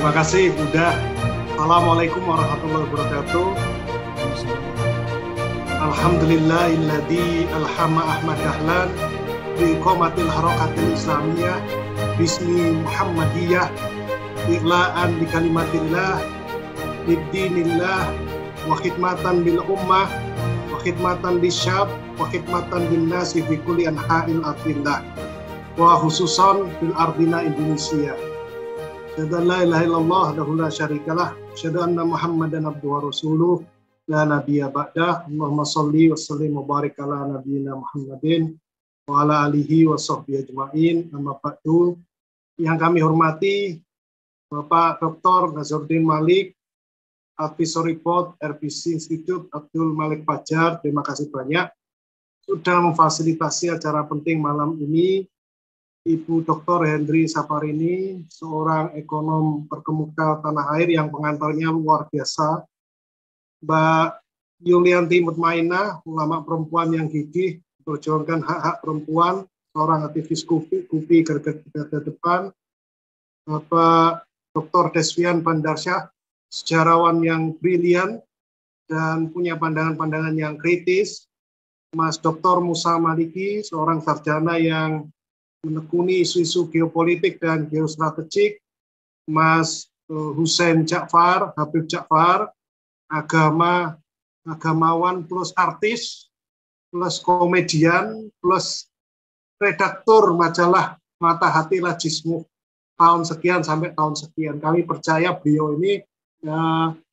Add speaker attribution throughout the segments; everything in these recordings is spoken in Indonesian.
Speaker 1: Terima kasih, Buddha. Assalamualaikum warahmatullahi wabarakatuh. Alhamdulillahilladzi alhama Ahmad Dahlan bi iqamatil harakatil islamiyah bismi Muhammadiyah iqla'an bi kalimatillah bid-dinillah wa khidmatan bil ummah wa khidmatan bisyab wa khidmatan bin nasi fi kulli anha'il ardillah wa khususan fil ardina Indonesia. Asyhadu an la ilaha illallah wahdahu la syarikalah, asyhadu anna Muhammadan abduhu wa rasuluh, la nabiyya ba'dah. Allahumma shalli wa sallim wa barik ala nabiyyina Muhammadin wa ala alihi wa sahbihi ajma'in. Amma ba'du. Yang kami hormati Bapak Dr. Nazarudin Malik, Advisor Report RPC Institute Abdul Malik Fajar, terima kasih banyak sudah memfasilitasi acara penting malam ini. Ibu Dr. Henry Saparini, seorang ekonom terkemuka tanah air yang pengantarnya luar biasa. Mbak Yulianti Mutmainah, ulama perempuan yang gigih, memperjuangkan hak-hak perempuan, seorang aktivis KUPI garda depan. Bapak Dr. Desvian Bandarsyah, sejarawan yang brilian dan punya pandangan-pandangan yang kritis. Mas Dr. Musa Maliki, seorang sarjana yang menekuni isu-isu geopolitik dan geostrategik. Mas Hussein Ja'far, Habib Ja'far, agamawan plus artis, plus komedian, plus redaktur majalah Mata Hati Lajismu tahun sekian sampai tahun sekian. Kami percaya beliau ini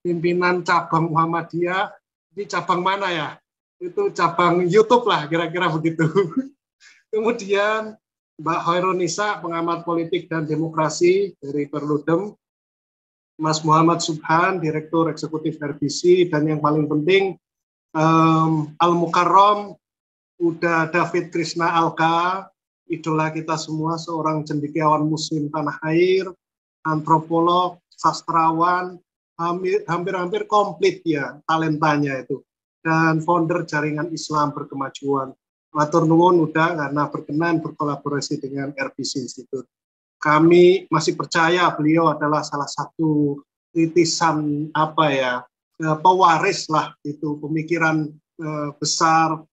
Speaker 1: pimpinan cabang Muhammadiyah. Ini cabang mana ya? Itu cabang YouTube lah, kira-kira begitu. Kemudian Mbak Hoirunisa, pengamat politik dan demokrasi dari Perludem. Mas Muhammad Subhan, Direktur Eksekutif RBC, dan yang paling penting Al-Mukarram, Uda David Krishna Alka, idola kita semua, seorang cendekiawan muslim tanah air, antropolog, sastrawan, hampir komplit ya talentanya itu, dan founder jaringan Islam Berkemajuan. Matur nuwun udah karena berkenan berkolaborasi dengan RBC Institute. Kami masih percaya beliau adalah salah satu titisan pewaris lah itu pemikiran besar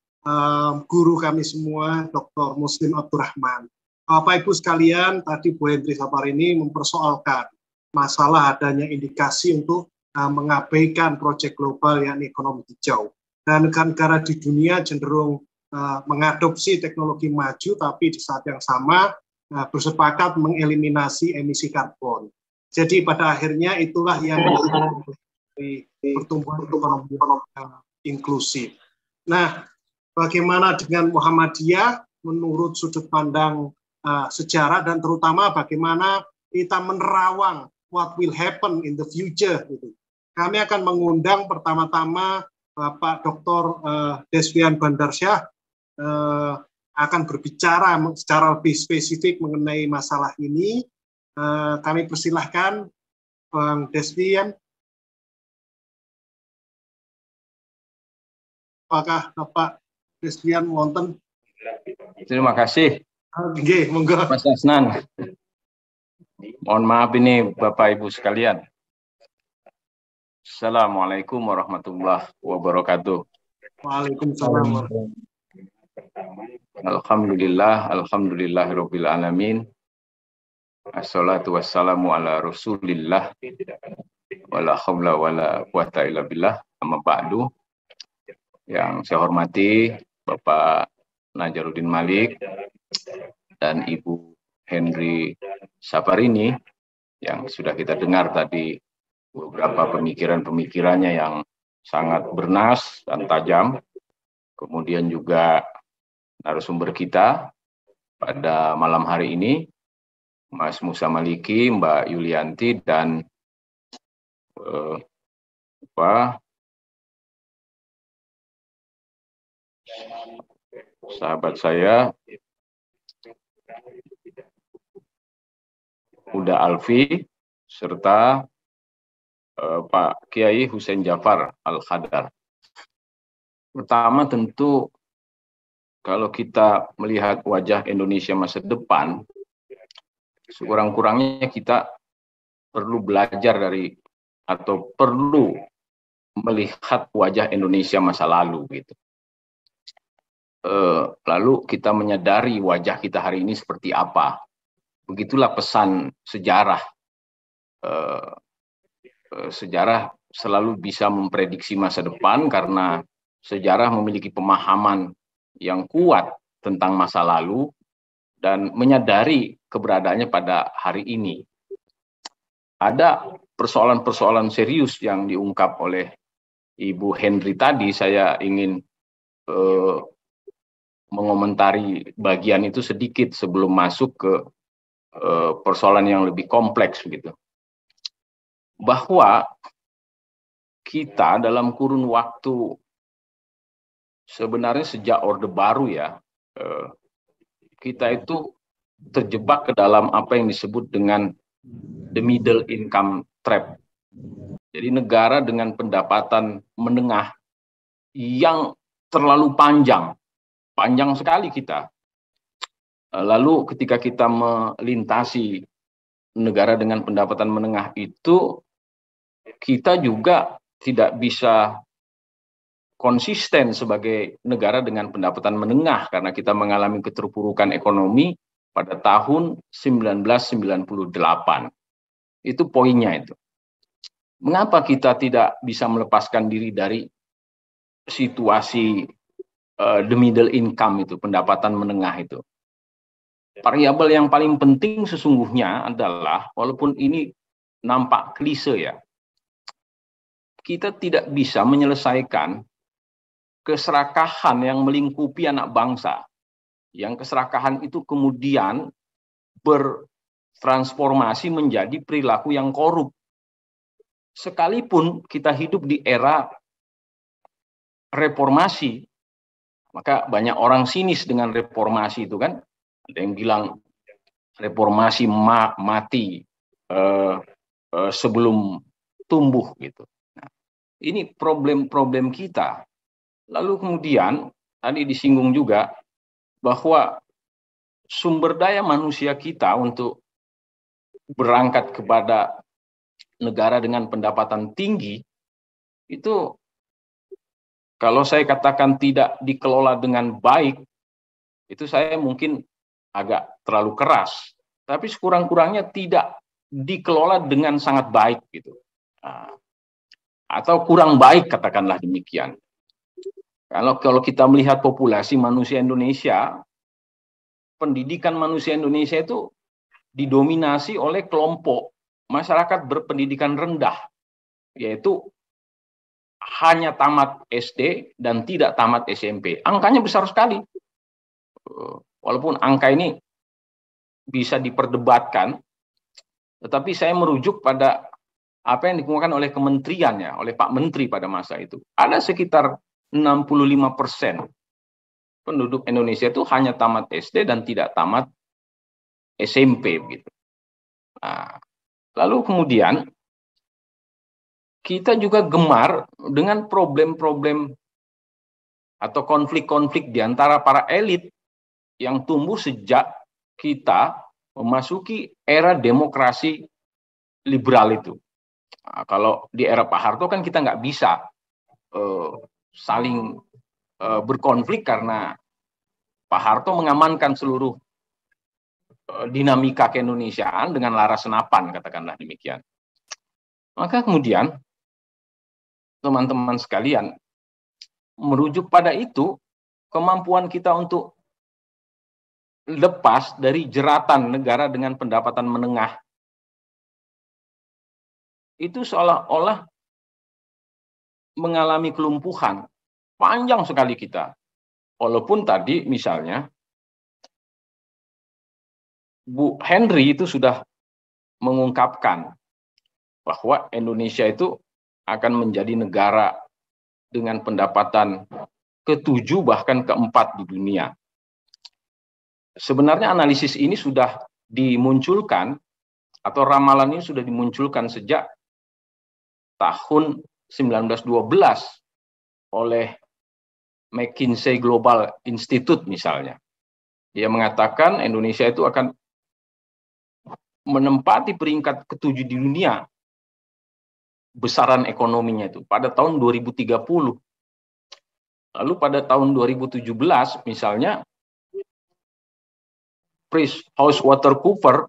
Speaker 1: guru kami semua, Dr. Muslim Abdurrahman. Bapak Ibu sekalian, tadi Bu Henry Saparini mempersoalkan masalah adanya indikasi untuk mengabaikan proyek global yakni ekonomi hijau. Dan negara-negara di dunia cenderung mengadopsi teknologi maju, tapi di saat yang sama bersepakat mengeliminasi emisi karbon. Jadi pada akhirnya itulah yang dari pertumbuhan ekonomi inklusif. Nah, bagaimana dengan Muhammadiyah menurut sudut pandang sejarah dan terutama bagaimana kita menerawang what will happen in the future gitu. Kami akan mengundang pertama-tama Bapak Dr. Desvian Bandarsyah akan berbicara secara lebih spesifik mengenai masalah ini. Kami persilahkan Bang Desvian. Apakah Bapak Desvian wonten?
Speaker 2: Terima kasih.
Speaker 1: Oke, monggo.
Speaker 2: Mas Asnan. Mohon maaf ini Bapak Ibu sekalian. Assalamualaikum warahmatullahi wabarakatuh.
Speaker 1: Waalaikumsalam.
Speaker 2: Alhamdulillahirabbil alamin. Assalatu wassalamu ala Rasulillah. Wala haula wala quwata illa billah. Amma ba'du. Yang saya hormati Bapak Nazarudin Malik dan Ibu Henry Saparini yang sudah kita dengar tadi beberapa pemikiran-pemikirannya yang sangat bernas dan tajam. Kemudian juga narasumber kita pada malam hari ini, Mas Musa Maliki, Mbak Yulianti, dan sahabat saya, Uda Alfi, serta Pak Kiai Hussein Ja'far Al-Khadar. Pertama tentu kalau kita melihat wajah Indonesia masa depan, sekurang-kurangnya kita perlu belajar dari atau perlu melihat wajah Indonesia masa lalu gitu. Lalu kita menyadari wajah kita hari ini seperti apa. Begitulah pesan sejarah. Sejarah selalu bisa memprediksi masa depan karena sejarah memiliki pemahaman yang kuat tentang masa lalu dan menyadari keberadaannya pada hari ini. Ada persoalan-persoalan serius yang diungkap oleh Ibu Henry tadi. Saya ingin mengomentari bagian itu sedikit sebelum masuk ke persoalan yang lebih kompleks begitu. Bahwa kita dalam kurun waktu sebenarnya sejak Orde Baru ya, kita itu terjebak ke dalam apa yang disebut dengan the middle income trap. Jadi negara dengan pendapatan menengah yang terlalu panjang sekali kita. Lalu ketika kita melintasi negara dengan pendapatan menengah itu, kita juga tidak bisa konsisten sebagai negara dengan pendapatan menengah karena kita mengalami keterpurukan ekonomi pada tahun 1998. Itu poinnya itu. Mengapa kita tidak bisa melepaskan diri dari situasi the middle income itu, pendapatan menengah itu? Variabel yang paling penting sesungguhnya adalah, walaupun ini nampak klise ya, kita tidak bisa menyelesaikan keserakahan yang melingkupi anak bangsa. Yang keserakahan itu kemudian bertransformasi menjadi perilaku yang korup. Sekalipun kita hidup di era reformasi, maka banyak orang sinis dengan reformasi itu kan. Ada yang bilang reformasi mati sebelum tumbuh gitu. Nah, ini problem-problem kita. Lalu kemudian tadi disinggung juga bahwa sumber daya manusia kita untuk berangkat kepada negara dengan pendapatan tinggi itu kalau saya katakan tidak dikelola dengan baik, itu saya mungkin agak terlalu keras, tapi sekurang-kurangnya tidak dikelola dengan sangat baik gitu, atau kurang baik katakanlah demikian. Kalau kita melihat populasi manusia Indonesia, pendidikan manusia Indonesia itu didominasi oleh kelompok masyarakat berpendidikan rendah, yaitu hanya tamat SD dan tidak tamat SMP. Angkanya besar sekali. Walaupun angka ini bisa diperdebatkan, tetapi saya merujuk pada apa yang dikemukakan oleh kementerian ya, oleh Pak Menteri pada masa itu. Ada sekitar 65% penduduk Indonesia itu hanya tamat SD dan tidak tamat SMP gitu. Nah, lalu kemudian kita juga gemar dengan problem-problem atau konflik-konflik di antara para elit yang tumbuh sejak kita memasuki era demokrasi liberal itu. Nah, kalau di era Pak Harto kan kita nggak bisa saling berkonflik karena Pak Harto mengamankan seluruh dinamika keindonesiaan dengan laras senapan, katakanlah demikian. Maka kemudian teman-teman sekalian, merujuk pada itu, kemampuan kita untuk lepas dari jeratan negara dengan pendapatan menengah itu seolah-olah mengalami kelumpuhan. Panjang sekali kita. Walaupun tadi misalnya Bu Henry itu sudah mengungkapkan bahwa Indonesia itu akan menjadi negara dengan pendapatan ke-7 bahkan ke-4 di dunia. Sebenarnya analisis ini sudah dimunculkan atau ramalan ini sudah dimunculkan sejak tahun 1912 oleh McKinsey Global Institute misalnya. Dia mengatakan Indonesia itu akan menempati peringkat ke-7 di dunia besaran ekonominya itu pada tahun 2030. Lalu pada tahun 2017 misalnya PricewaterhouseCoopers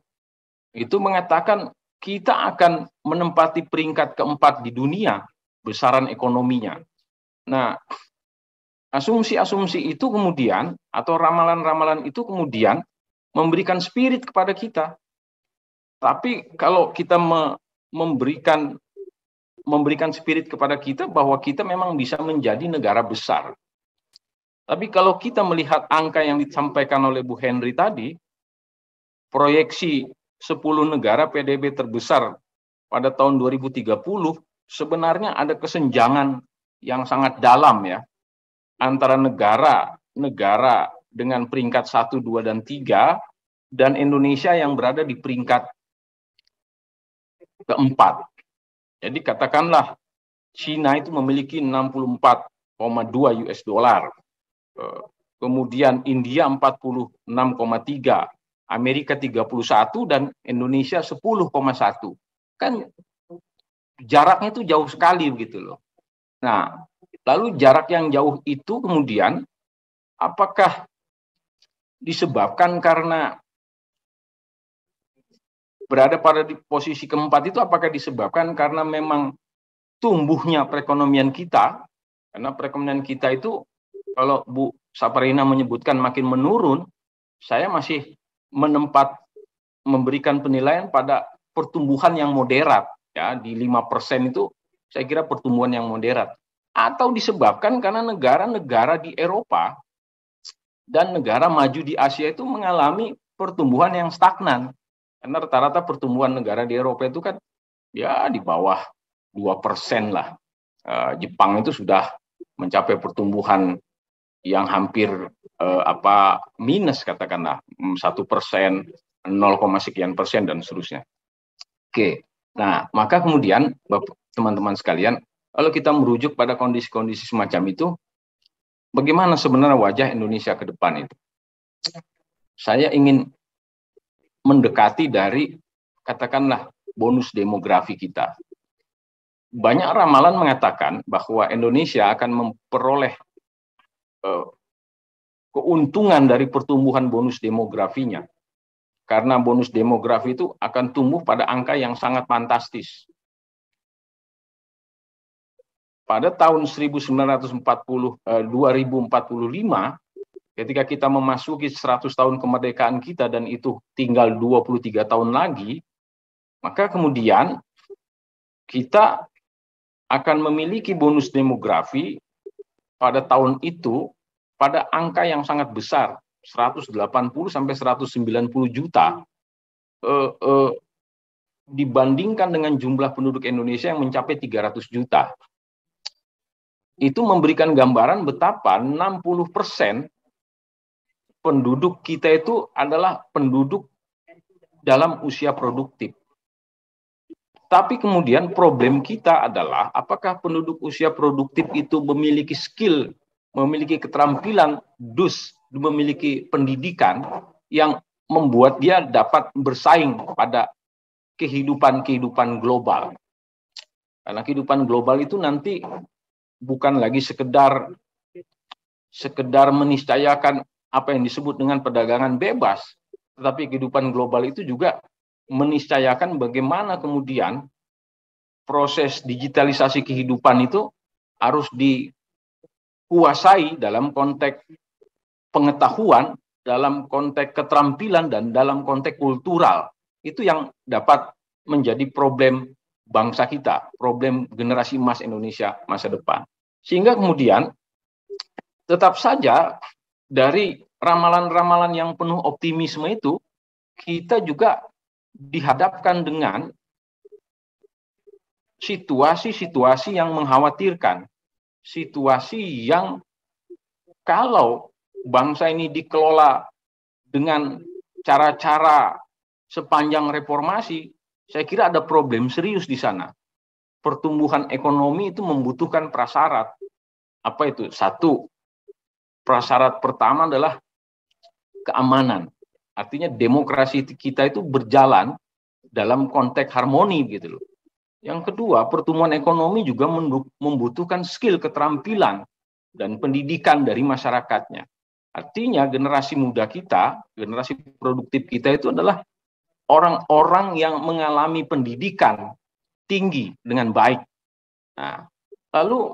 Speaker 2: itu mengatakan kita akan menempati peringkat ke-4 di dunia besaran ekonominya. Nah, asumsi-asumsi itu kemudian atau ramalan-ramalan itu kemudian memberikan spirit kepada kita. Tapi kalau kita memberikan spirit kepada kita bahwa kita memang bisa menjadi negara besar. Tapi kalau kita melihat angka yang disampaikan oleh Bu Henry tadi, proyeksi 10 negara PDB terbesar pada tahun 2030, sebenarnya ada kesenjangan yang sangat dalam ya, antara negara dengan peringkat 1, 2, dan 3, dan Indonesia yang berada di peringkat ke-4. Jadi katakanlah Cina itu memiliki 64,2 US dollar. Kemudian India 46,3, Amerika 31, dan Indonesia 10,1. Kan jaraknya itu jauh sekali begitu loh. Nah, lalu jarak yang jauh itu kemudian apakah disebabkan karena berada pada di posisi ke-4 itu, apakah disebabkan karena memang tumbuhnya perekonomian kita? Karena perekonomian kita itu kalau Bu Saparina menyebutkan makin menurun, saya masih memberikan penilaian pada pertumbuhan yang moderat ya, di 5% itu saya kira pertumbuhan yang moderat. Atau disebabkan karena negara-negara di Eropa dan negara maju di Asia itu mengalami pertumbuhan yang stagnan. Karena rata-rata pertumbuhan negara di Eropa itu kan ya di bawah 2% lah. Jepang itu sudah mencapai pertumbuhan yang hampir minus katakanlah 1%, 0, sekian persen dan seterusnya. Oke, nah maka kemudian teman-teman sekalian, kalau kita merujuk pada kondisi-kondisi semacam itu, bagaimana sebenarnya wajah Indonesia ke depan itu? Saya ingin mendekati dari katakanlah bonus demografi kita. Banyak ramalan mengatakan bahwa Indonesia akan memperoleh keuntungan dari pertumbuhan bonus demografinya. Karena bonus demografi itu akan tumbuh pada angka yang sangat fantastis. Pada tahun 2045, ketika kita memasuki 100 tahun kemerdekaan kita dan itu tinggal 23 tahun lagi, maka kemudian kita akan memiliki bonus demografi pada tahun itu pada angka yang sangat besar, 180 sampai 190 juta dibandingkan dengan jumlah penduduk Indonesia yang mencapai 300 juta. Itu memberikan gambaran betapa 60% penduduk kita itu adalah penduduk dalam usia produktif. Tapi kemudian problem kita adalah apakah penduduk usia produktif itu memiliki skill, memiliki keterampilan, memiliki pendidikan yang membuat dia dapat bersaing pada kehidupan global. Karena kehidupan global itu nanti bukan lagi sekedar meniscayakan apa yang disebut dengan perdagangan bebas, tetapi kehidupan global itu juga meniscayakan bagaimana kemudian proses digitalisasi kehidupan itu harus dikuasai dalam konteks pengetahuan, dalam konteks keterampilan, dan dalam konteks kultural. Itu yang dapat menjadi problem bangsa kita, problem generasi emas Indonesia masa depan. Sehingga kemudian tetap saja dari ramalan-ramalan yang penuh optimisme itu, kita juga dihadapkan dengan situasi-situasi yang mengkhawatirkan. Situasi yang kalau bangsa ini dikelola dengan cara-cara sepanjang reformasi, saya kira ada problem serius di sana. Pertumbuhan ekonomi itu membutuhkan prasyarat. Apa itu? Satu, prasyarat pertama adalah keamanan. Artinya demokrasi kita itu berjalan dalam konteks harmoni gitu loh. Yang kedua, pertumbuhan ekonomi juga membutuhkan skill, keterampilan, dan pendidikan dari masyarakatnya. Artinya generasi muda kita, generasi produktif kita itu adalah orang-orang yang mengalami pendidikan tinggi dengan baik. Nah, lalu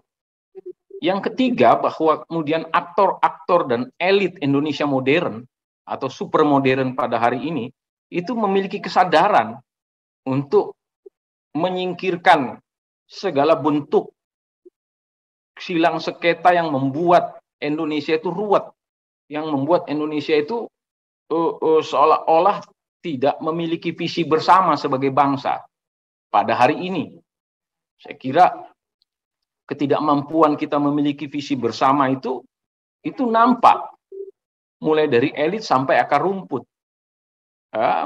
Speaker 2: yang ketiga, bahwa kemudian aktor-aktor dan elit Indonesia modern atau super modern pada hari ini itu memiliki kesadaran untuk menyingkirkan segala bentuk silang sengketa yang membuat Indonesia itu ruwet, yang membuat Indonesia itu seolah-olah tidak memiliki visi bersama sebagai bangsa. Pada hari ini, saya kira ketidakmampuan kita memiliki visi bersama itu nampak mulai dari elit sampai akar rumput.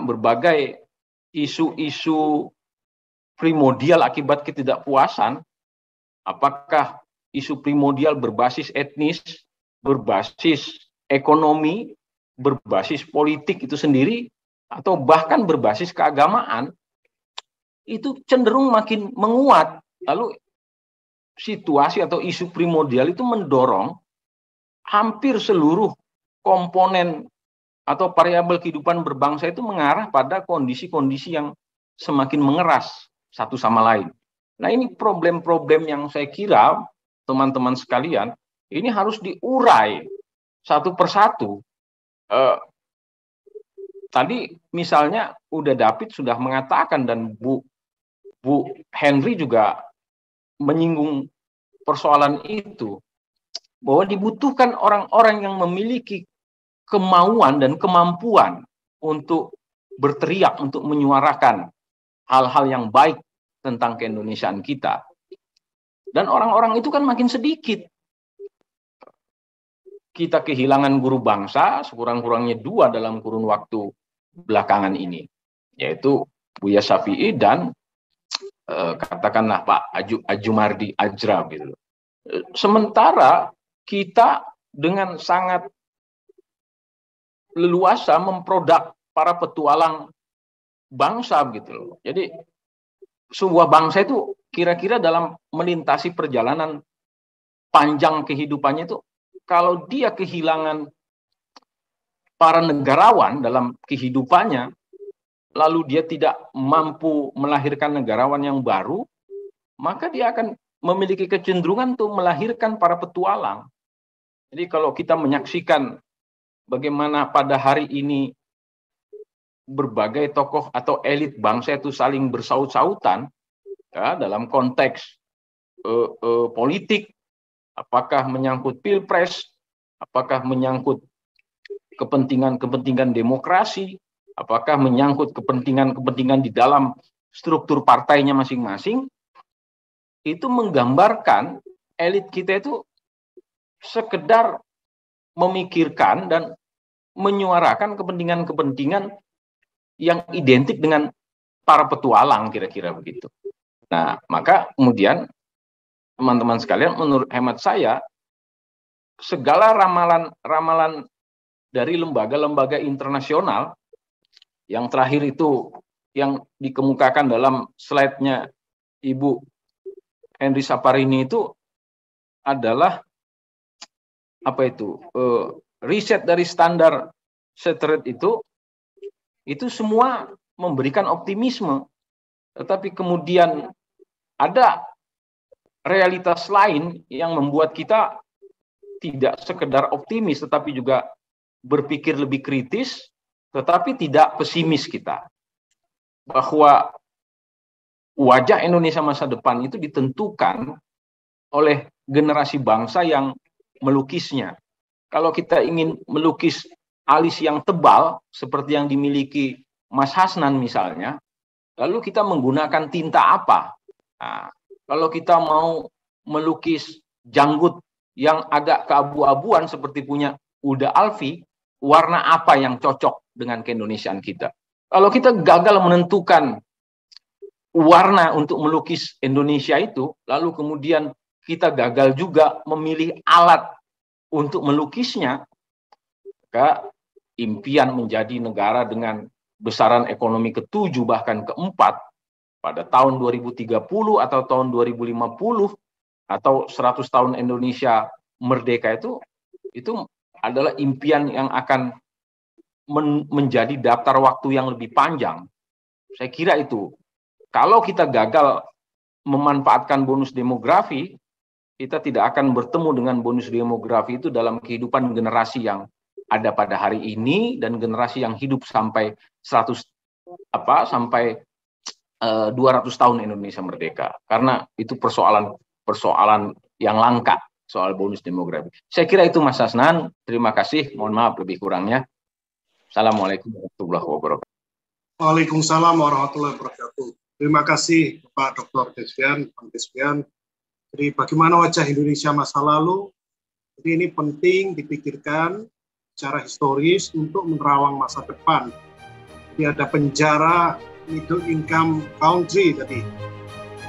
Speaker 2: Berbagai isu-isu primordial akibat ketidakpuasan, apakah isu primordial berbasis etnis, berbasis ekonomi, berbasis politik itu sendiri, atau bahkan berbasis keagamaan, itu cenderung makin menguat. Lalu situasi atau isu primordial itu mendorong hampir seluruh komponen atau variabel kehidupan berbangsa itu mengarah pada kondisi-kondisi yang semakin mengeras satu sama lain. Nah, ini problem-problem yang saya kira teman-teman sekalian ini harus diurai satu persatu. Tadi misalnya David sudah mengatakan dan Bu Henry juga menyinggung persoalan itu, bahwa dibutuhkan orang-orang yang memiliki kemauan dan kemampuan untuk berteriak, untuk menyuarakan hal-hal yang baik tentang keindonesiaan kita. Dan orang-orang itu kan makin sedikit. Kita kehilangan guru bangsa sekurang-kurangnya 2 dalam kurun waktu belakangan ini, yaitu Buya Syafi'i dan katakanlah Pak Ajumardi Ajra gitu. Sementara kita dengan sangat leluasa memproduk para petualang bangsa gitu loh. Jadi sebuah bangsa itu kira-kira dalam melintasi perjalanan panjang kehidupannya itu, kalau dia kehilangan para negarawan dalam kehidupannya, lalu dia tidak mampu melahirkan negarawan yang baru, maka dia akan memiliki kecenderungan untuk melahirkan para petualang. Jadi kalau kita menyaksikan bagaimana pada hari ini berbagai tokoh atau elit bangsa itu saling bersaut-sautan ya, dalam konteks politik, apakah menyangkut pilpres, apakah menyangkut kepentingan-kepentingan demokrasi, apakah menyangkut kepentingan-kepentingan di dalam struktur partainya masing-masing, itu menggambarkan elit kita itu sekedar memikirkan dan menyuarakan kepentingan-kepentingan yang identik dengan para petualang, kira-kira begitu. Nah, maka kemudian teman-teman sekalian, menurut hemat saya, segala ramalan-ramalan dari lembaga-lembaga internasional, yang terakhir itu yang dikemukakan dalam slide-nya Ibu Henry Saparini itu adalah apa itu? Riset dari standar Street itu semua memberikan optimisme, tetapi kemudian ada realitas lain yang membuat kita tidak sekedar optimis, tetapi juga berpikir lebih kritis, tetapi tidak pesimis kita. Bahwa wajah Indonesia masa depan itu ditentukan oleh generasi bangsa yang melukisnya. Kalau kita ingin melukis alis yang tebal, seperti yang dimiliki Mas Hasnan misalnya, lalu kita menggunakan tinta apa? Nah, kalau kita mau melukis janggut yang agak keabu-abuan seperti punya Uda Alfi, warna apa yang cocok dengan keindonesiaan kita? Kalau kita gagal menentukan warna untuk melukis Indonesia itu, lalu kemudian kita gagal juga memilih alat untuk melukisnya, maka impian menjadi negara dengan besaran ekonomi ke-7 bahkan ke-4 pada tahun 2030 atau tahun 2050 atau 100 tahun Indonesia merdeka itu adalah impian yang akan menjadi daftar waktu yang lebih panjang. Saya kira itu. Kalau kita gagal memanfaatkan bonus demografi, kita tidak akan bertemu dengan bonus demografi itu dalam kehidupan generasi yang ada pada hari ini dan generasi yang hidup sampai 200 tahun Indonesia merdeka. Karena itu persoalan yang langka soal bonus demografi. Saya kira itu Mas Hasnan. Terima kasih. Mohon maaf lebih kurangnya. Assalamualaikum warahmatullahi wabarakatuh.
Speaker 1: Waalaikumsalam warahmatullahi wabarakatuh. Terima kasih Pak Dr. Desvian, Bang Desvian. Jadi bagaimana wajah Indonesia masa lalu? Jadi ini penting dipikirkan secara historis untuk menerawang masa depan. Jadi ada penjara middle income country tadi.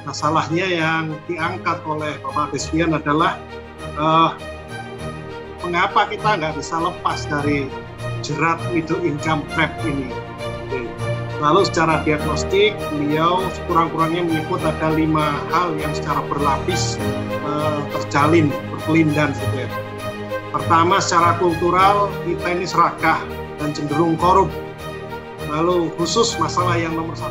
Speaker 1: Masalahnya yang diangkat oleh Bapak Desvian adalah mengapa kita nggak bisa lepas dari jerat middle income trap ini. Lalu secara diagnostik, beliau sekurang-kurangnya menyebut ada 5 hal yang secara berlapis terjalin, berkelindan gitu ya. Pertama, secara kultural kita ini serakah dan cenderung korup. Lalu khusus masalah yang nomor 1